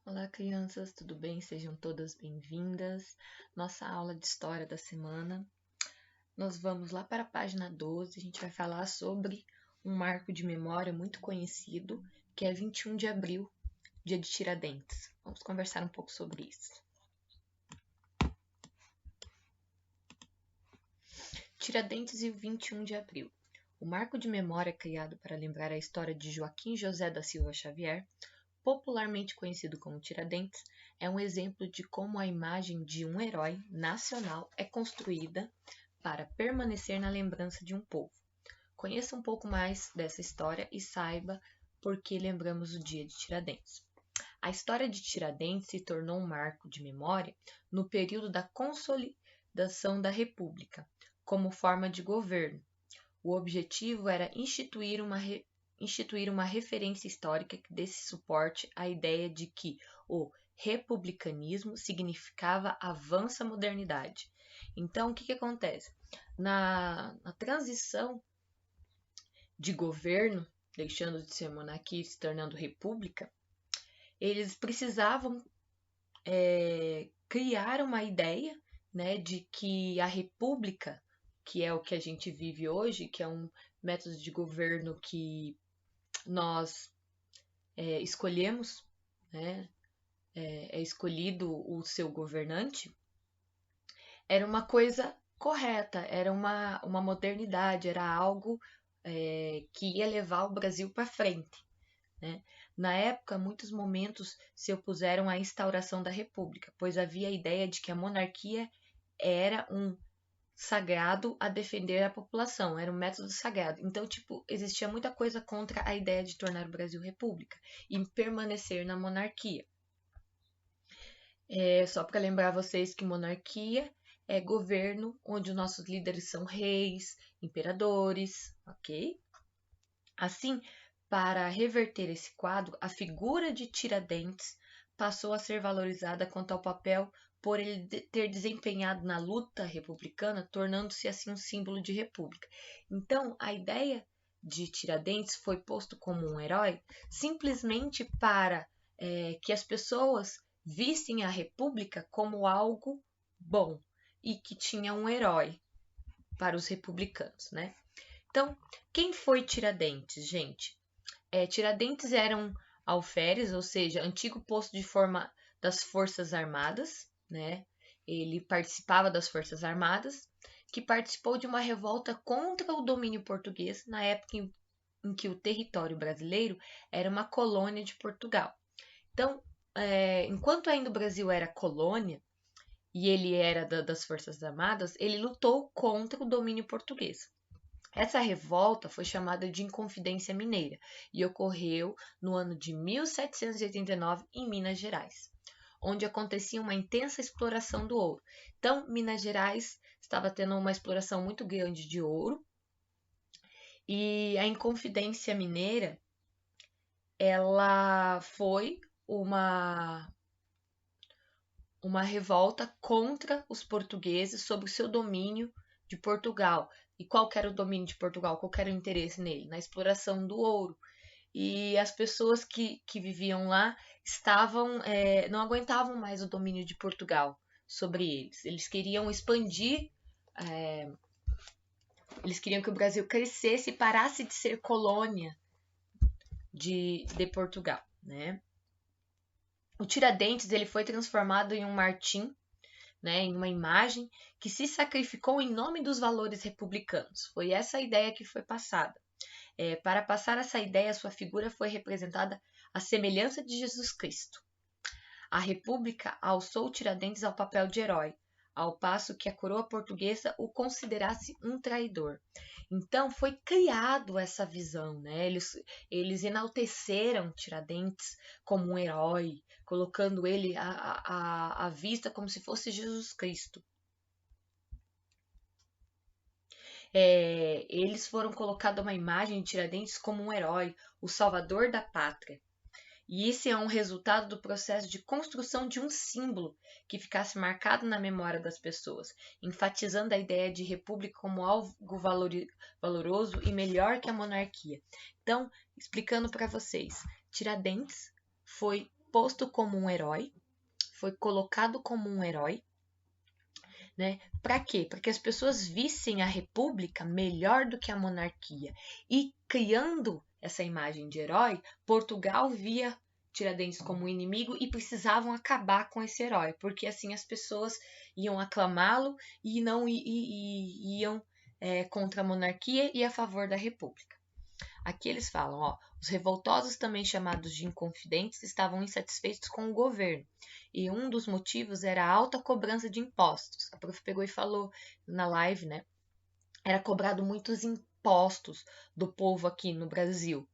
Olá, crianças, tudo bem? Sejam todas bem-vindas. Nossa aula de história da semana. Nós vamos lá para a página 12. A gente vai falar sobre um marco de memória muito conhecido, que é 21 de abril, dia de Tiradentes. Vamos conversar um pouco sobre isso. Tiradentes e o 21 de abril. O marco de memória criado para lembrar a história de Joaquim José da Silva Xavier, popularmente conhecido como Tiradentes, é um exemplo de como a imagem de um herói nacional é construída para permanecer na lembrança de um povo. Conheça um pouco mais dessa história e saiba por que lembramos o dia de Tiradentes. A história de Tiradentes se tornou um marco de memória no período da consolidação da República, como forma de governo. O objetivo era instituir uma referência histórica que desse suporte à ideia de que o republicanismo significava avanço à modernidade. Então, o que acontece? Na transição de governo, deixando de ser monarquia e se tornando república, eles precisavam criar uma ideia, né, de que a república, que é o que a gente vive hoje, que é um método de governo que nós escolhemos, né, é escolhido o seu governante, era uma coisa correta, era uma modernidade, era algo que ia levar o Brasil para frente. Né? Na época, muitos momentos se opuseram à instauração da República, pois havia a ideia de que a monarquia era um sagrado a defender a população, era um método sagrado. Então, tipo, existia muita coisa contra a ideia de tornar o Brasil república e permanecer na monarquia. Só para lembrar vocês que monarquia é governo onde os nossos líderes são reis, imperadores, ok? Assim, para reverter esse quadro, a figura de Tiradentes passou a ser valorizada quanto ao papel por ele ter desempenhado na luta republicana, tornando-se assim um símbolo de república. Então, a ideia de Tiradentes foi posto como um herói simplesmente para que as pessoas vissem a república como algo bom e que tinha um herói para os republicanos, né? Então, quem foi Tiradentes, gente? Tiradentes era um alferes, ou seja, antigo posto de forma das Forças Armadas, né? Ele participava das Forças Armadas, que participou de uma revolta contra o domínio português na época em que o território brasileiro era uma colônia de Portugal. Então, enquanto ainda o Brasil era colônia e ele era das Forças Armadas, ele lutou contra o domínio português. Essa revolta foi chamada de Inconfidência Mineira e ocorreu no ano de 1789 em Minas Gerais, onde acontecia uma intensa exploração do ouro. Então, Minas Gerais estava tendo uma exploração muito grande de ouro e a Inconfidência Mineira, ela foi uma revolta contra os portugueses sobre o seu domínio de Portugal. E qual era o domínio de Portugal? Qual era o interesse nele? Na exploração do ouro. E as pessoas que viviam lá não aguentavam mais o domínio de Portugal sobre eles. Eles queriam expandir, eles queriam que o Brasil crescesse e parasse de ser colônia de Portugal, né? O Tiradentes ele foi transformado em um Martim, né, em uma imagem que se sacrificou em nome dos valores republicanos. Foi essa a ideia que foi passada. Para passar essa ideia, sua figura foi representada à semelhança de Jesus Cristo. A República alçou Tiradentes ao papel de herói, ao passo que a coroa portuguesa o considerasse um traidor. Então foi criado essa visão, né? Eles enalteceram Tiradentes como um herói, colocando ele à vista como se fosse Jesus Cristo. Eles foram colocados uma imagem de Tiradentes como um herói, o salvador da pátria. E isso é um resultado do processo de construção de um símbolo que ficasse marcado na memória das pessoas, enfatizando a ideia de república como algo valoroso e melhor que a monarquia. Então, explicando para vocês, Tiradentes foi posto como um herói, foi colocado como um herói, né? Para quê? Para que as pessoas vissem a república melhor do que a monarquia. E criando essa imagem de herói, Portugal via Tiradentes como inimigo e precisavam acabar com esse herói, porque assim as pessoas iam aclamá-lo e não iam contra a monarquia e a favor da república. Aqui eles falam, ó, os revoltosos, também chamados de inconfidentes, estavam insatisfeitos com o governo. E um dos motivos era a alta cobrança de impostos. A prof pegou e falou na live, né? Era cobrado muitos impostos do povo aqui no Brasil,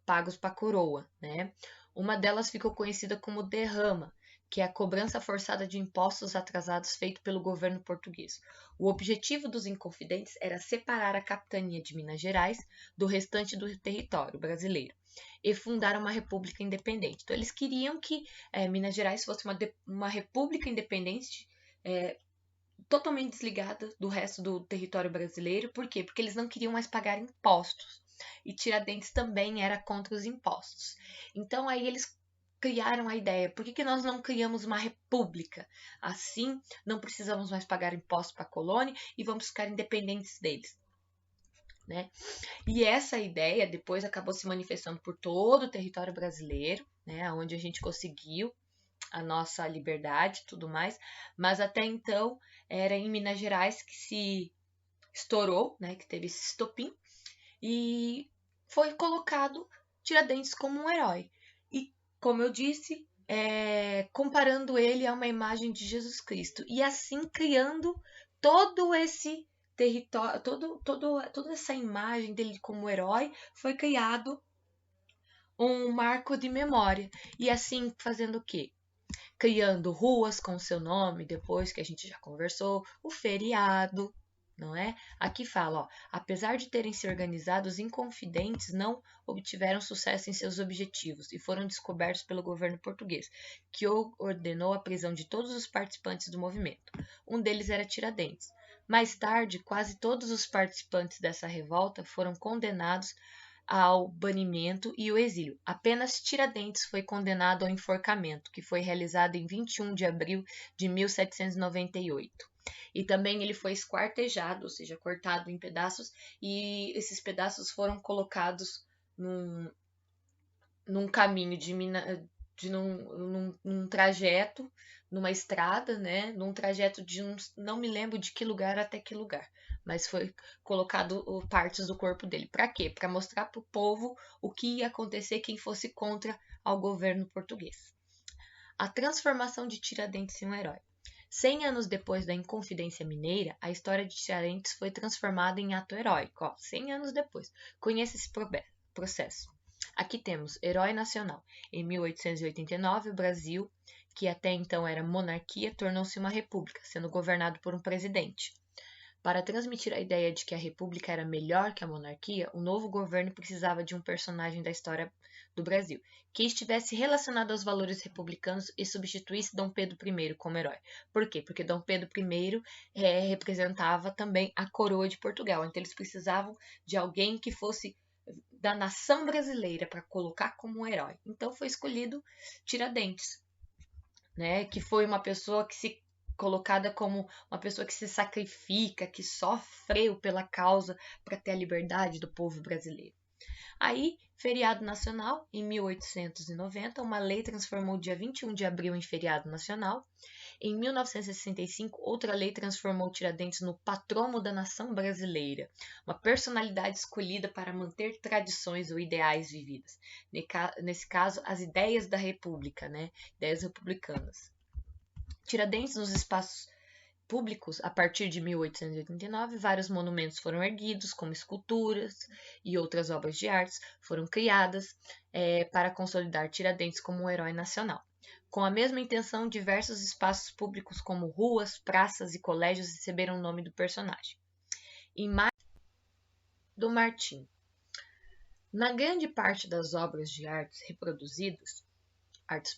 pagos para a coroa, né? Uma delas ficou conhecida como derrama, que é a cobrança forçada de impostos atrasados feito pelo governo português. O objetivo dos inconfidentes era separar a capitania de Minas Gerais do restante do território brasileiro e fundar uma república independente. Então, eles queriam que Minas Gerais fosse uma república independente, totalmente desligada do resto do território brasileiro. Por quê? Porque eles não queriam mais pagar impostos. E Tiradentes também era contra os impostos. Então, aí eles criaram a ideia, por que nós não criamos uma república? Assim, não precisamos mais pagar impostos para a colônia e vamos ficar independentes deles. Né? E essa ideia depois acabou se manifestando por todo o território brasileiro, né? Onde a gente conseguiu a nossa liberdade e tudo mais, mas até então era em Minas Gerais que se estourou, né? Que teve esse estopim, e foi colocado Tiradentes como um herói. E, como eu disse, comparando ele a uma imagem de Jesus Cristo. E assim criando todo esse território, toda essa imagem dele como herói, foi criado um marco de memória. E assim fazendo o quê? Criando ruas com seu nome, depois que a gente já conversou, o feriado, não é? Aqui fala, ó, apesar de terem se organizado, os inconfidentes não obtiveram sucesso em seus objetivos e foram descobertos pelo governo português, que ordenou a prisão de todos os participantes do movimento. Um deles era Tiradentes. Mais tarde, quase todos os participantes dessa revolta foram condenados ao banimento e o exílio. Apenas Tiradentes foi condenado ao enforcamento, que foi realizado em 21 de abril de 1798. E também ele foi esquartejado, ou seja, cortado em pedaços, e esses pedaços foram colocados num caminho num trajeto, numa estrada, né? Num trajeto de não me lembro de que lugar até que lugar, mas foi colocado partes do corpo dele. Para quê? Para mostrar para o povo o que ia acontecer quem fosse contra ao governo português. A transformação de Tiradentes em um herói. 100 anos depois da Inconfidência Mineira, a história de Tiradentes foi transformada em ato heróico. 100 anos depois. Conheça esse processo. Aqui temos Herói Nacional. Em 1889, o Brasil, que até então era monarquia, tornou-se uma república, sendo governado por um presidente. Para transmitir a ideia de que a república era melhor que a monarquia, o novo governo precisava de um personagem da história do Brasil, que estivesse relacionado aos valores republicanos e substituísse Dom Pedro I como herói. Por quê? Porque Dom Pedro I representava também a coroa de Portugal, então eles precisavam de alguém que fosse da nação brasileira para colocar como um herói. Então foi escolhido Tiradentes, né? Que foi uma pessoa que se colocada como uma pessoa que se sacrifica, que sofreu pela causa para ter a liberdade do povo brasileiro. Aí, feriado nacional, em 1890, uma lei transformou o dia 21 de abril em feriado nacional. Em 1965, outra lei transformou Tiradentes no patrono da nação brasileira, uma personalidade escolhida para manter tradições ou ideais vividas. Nesse caso, as ideias da República, né? Ideias republicanas. Tiradentes nos espaços públicos, a partir de 1889, vários monumentos foram erguidos, como esculturas e outras obras de arte foram criadas para consolidar Tiradentes como um herói nacional. Com a mesma intenção, diversos espaços públicos, como ruas, praças e colégios, receberam o nome do personagem. Imagem do Martim. Na grande parte das obras de artes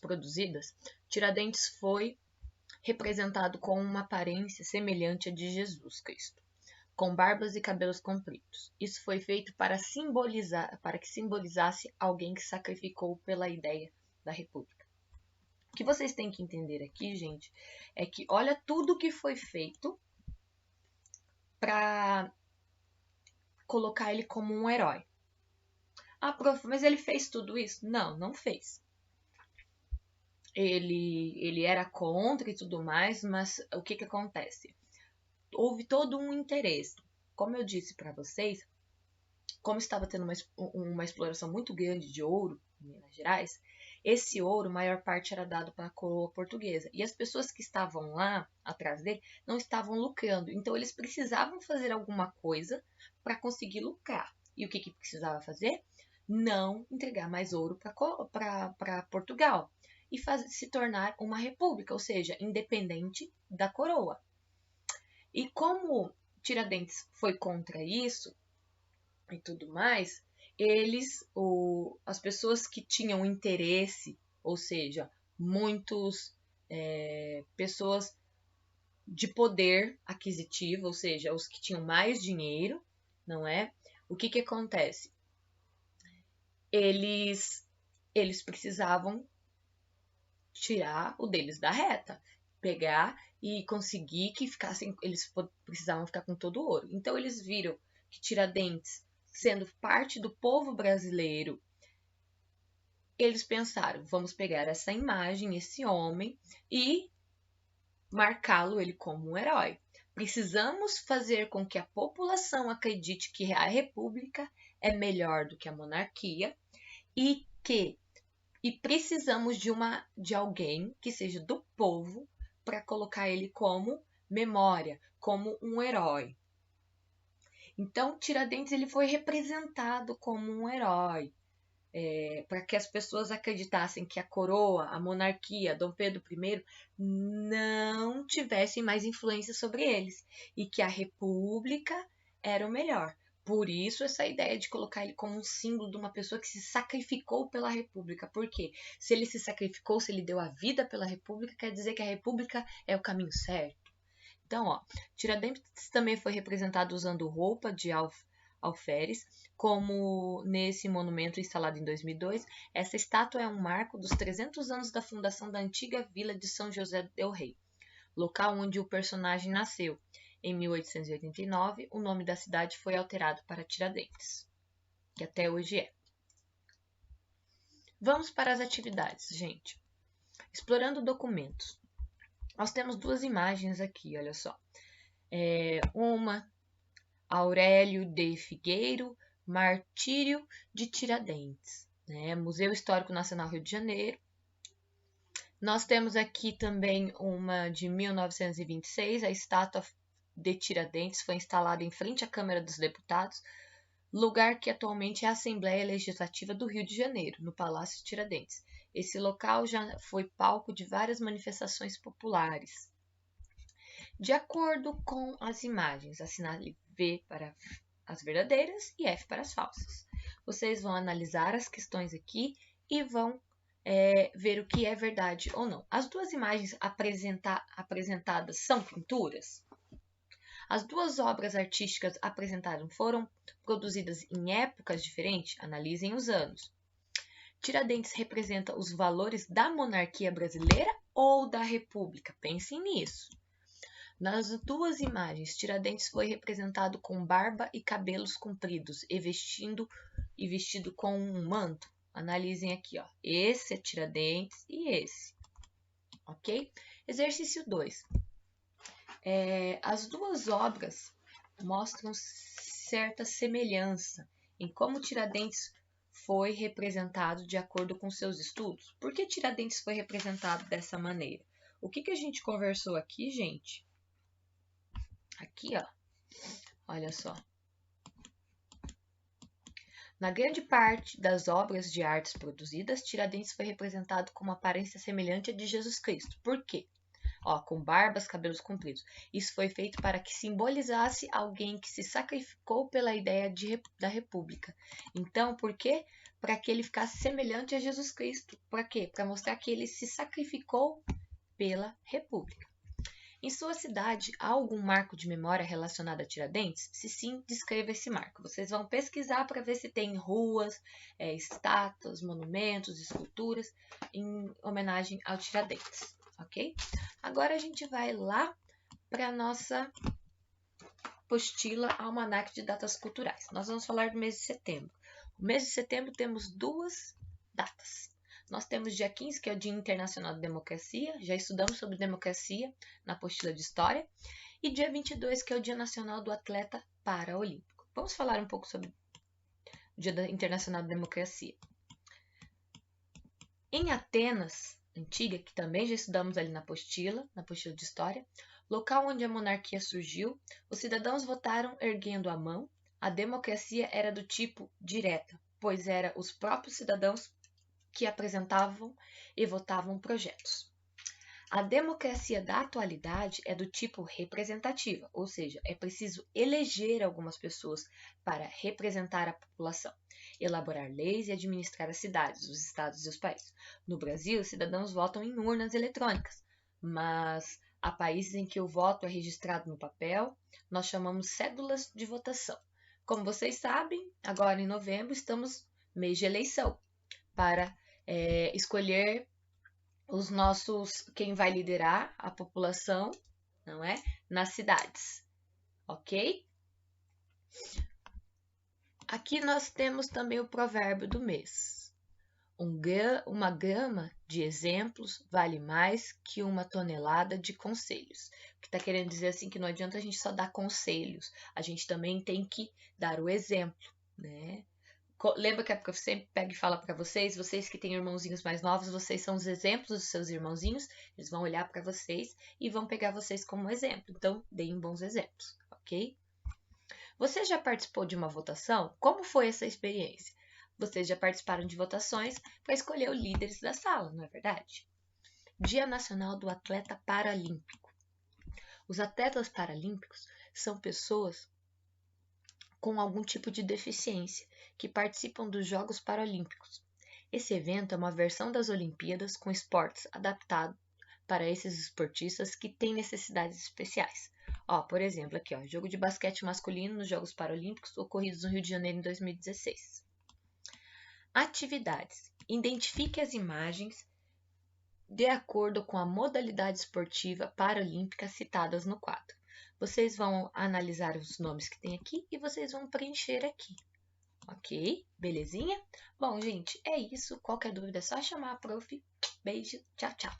produzidas, Tiradentes foi representado com uma aparência semelhante à de Jesus Cristo, com barbas e cabelos compridos. Isso foi feito para que simbolizasse alguém que sacrificou pela ideia da República. O que vocês têm que entender aqui, gente, é que olha tudo que foi feito para colocar ele como um herói. Ah, prof, mas ele fez tudo isso? Não, não fez. Ele era contra e tudo mais, mas o que acontece? Houve todo um interesse. Como eu disse para vocês, como estava tendo uma exploração muito grande de ouro em Minas Gerais, esse ouro, a maior parte era dado para a coroa portuguesa. E as pessoas que estavam lá atrás dele não estavam lucrando. Então, eles precisavam fazer alguma coisa para conseguir lucrar. E o que precisava fazer? Não entregar mais ouro para Portugal. E se tornar uma república, ou seja, independente da coroa. E como Tiradentes foi contra isso e tudo mais, as pessoas que tinham interesse, ou seja, pessoas de poder aquisitivo, ou seja, os que tinham mais dinheiro, não é? O que acontece? Eles precisavam tirar o deles da reta, pegar e conseguir que eles precisavam ficar com todo o ouro. Então eles viram que Tiradentes, sendo parte do povo brasileiro, eles pensaram, vamos pegar essa imagem, esse homem, e marcá-lo ele como um herói. Precisamos fazer com que a população acredite que a república é melhor do que a monarquia e precisamos de alguém que seja do povo para colocar ele como memória, como um herói. Então, Tiradentes ele foi representado como um herói, para que as pessoas acreditassem que a coroa, a monarquia, Dom Pedro I, não tivessem mais influência sobre eles e que a república era o melhor. Por isso, essa ideia de colocar ele como um símbolo de uma pessoa que se sacrificou pela república. Por quê? Se ele se sacrificou, se ele deu a vida pela república, quer dizer que a república é o caminho certo. Então, ó, Tiradentes também foi representado usando roupa de alferes, como nesse monumento instalado em 2002. Essa estátua é um marco dos 300 anos da fundação da antiga vila de São José del Rei, local onde o personagem nasceu. Em 1889, o nome da cidade foi alterado para Tiradentes, que até hoje é. Vamos para as atividades, gente. Explorando documentos. Nós temos duas imagens aqui, olha só. Uma, Aurélio de Figueiro, Martírio de Tiradentes, né? Museu Histórico Nacional Rio de Janeiro. Nós temos aqui também uma de 1926, a estátua de Tiradentes foi instalada em frente à Câmara dos Deputados, lugar que atualmente é a Assembleia Legislativa do Rio de Janeiro, no Palácio Tiradentes. Esse local já foi palco de várias manifestações populares. De acordo com as imagens, assinale V para as verdadeiras e F para as falsas. Vocês vão analisar as questões aqui e vão ver o que é verdade ou não. As duas imagens apresentadas são pinturas? As duas obras artísticas apresentadas foram produzidas em épocas diferentes? Analisem os anos. Tiradentes representa os valores da monarquia brasileira ou da república? Pensem nisso. Nas duas imagens, Tiradentes foi representado com barba e cabelos compridos e vestido com um manto. Analisem aqui, ó. Esse é Tiradentes e esse. Ok? Exercício 2. As duas obras mostram certa semelhança em como Tiradentes foi representado de acordo com seus estudos. Por que Tiradentes foi representado dessa maneira? O que a gente conversou aqui, gente? Aqui, ó. Olha só. Na grande parte das obras de artes produzidas, Tiradentes foi representado com uma aparência semelhante à de Jesus Cristo. Por quê? Ó, com barbas, cabelos compridos. Isso foi feito para que simbolizasse alguém que se sacrificou pela ideia da república. Então, por quê? Para que ele ficasse semelhante a Jesus Cristo. Para quê? Para mostrar que ele se sacrificou pela república. Em sua cidade, há algum marco de memória relacionado a Tiradentes? Se sim, descreva esse marco. Vocês vão pesquisar para ver se tem ruas, estátuas, monumentos, esculturas em homenagem ao Tiradentes, ok? Agora a gente vai lá para a nossa apostila Almanaque de Datas Culturais. Nós vamos falar do mês de setembro. No mês de setembro temos duas datas. Nós temos dia 15, que é o Dia Internacional da Democracia, já estudamos sobre democracia na apostila de História, e dia 22, que é o Dia Nacional do Atleta Paraolímpico. Vamos falar um pouco sobre o Dia Internacional da Democracia. Em Atenas, antiga, que também já estudamos ali na apostila de História, local onde a monarquia surgiu, os cidadãos votaram erguendo a mão. A democracia era do tipo direta, pois eram os próprios cidadãos que apresentavam e votavam projetos. A democracia da atualidade é do tipo representativa, ou seja, é preciso eleger algumas pessoas para representar a população, elaborar leis e administrar as cidades, os estados e os países. No Brasil, os cidadãos votam em urnas eletrônicas, mas há países em que o voto é registrado no papel, nós chamamos cédulas de votação. Como vocês sabem, agora em novembro estamos mês de eleição para escolher quem vai liderar a população, não é? Nas cidades, ok? Aqui nós temos também o provérbio do mês. Uma grama de exemplos vale mais que uma tonelada de conselhos. O que está querendo dizer assim que não adianta a gente só dar conselhos, a gente também tem que dar o exemplo, né? Lembra que a professora sempre pega e fala para vocês que têm irmãozinhos mais novos, vocês são os exemplos dos seus irmãozinhos, eles vão olhar para vocês e vão pegar vocês como exemplo. Então, deem bons exemplos, ok? Você já participou de uma votação? Como foi essa experiência? Vocês já participaram de votações para escolher os líderes da sala, não é verdade? Dia Nacional do Atleta Paralímpico. Os atletas paralímpicos são pessoas com algum tipo de deficiência que participam dos Jogos Paralímpicos. Esse evento é uma versão das Olimpíadas com esportes adaptados para esses esportistas que têm necessidades especiais. Por exemplo, aqui, jogo de basquete masculino nos Jogos Paralímpicos ocorridos no Rio de Janeiro em 2016. Atividades. Identifique as imagens de acordo com a modalidade esportiva paralímpica citadas no quadro. Vocês vão analisar os nomes que tem aqui e vocês vão preencher aqui. Ok? Belezinha? Bom, gente, é isso. Qualquer dúvida é só chamar a prof. Beijo, tchau, tchau.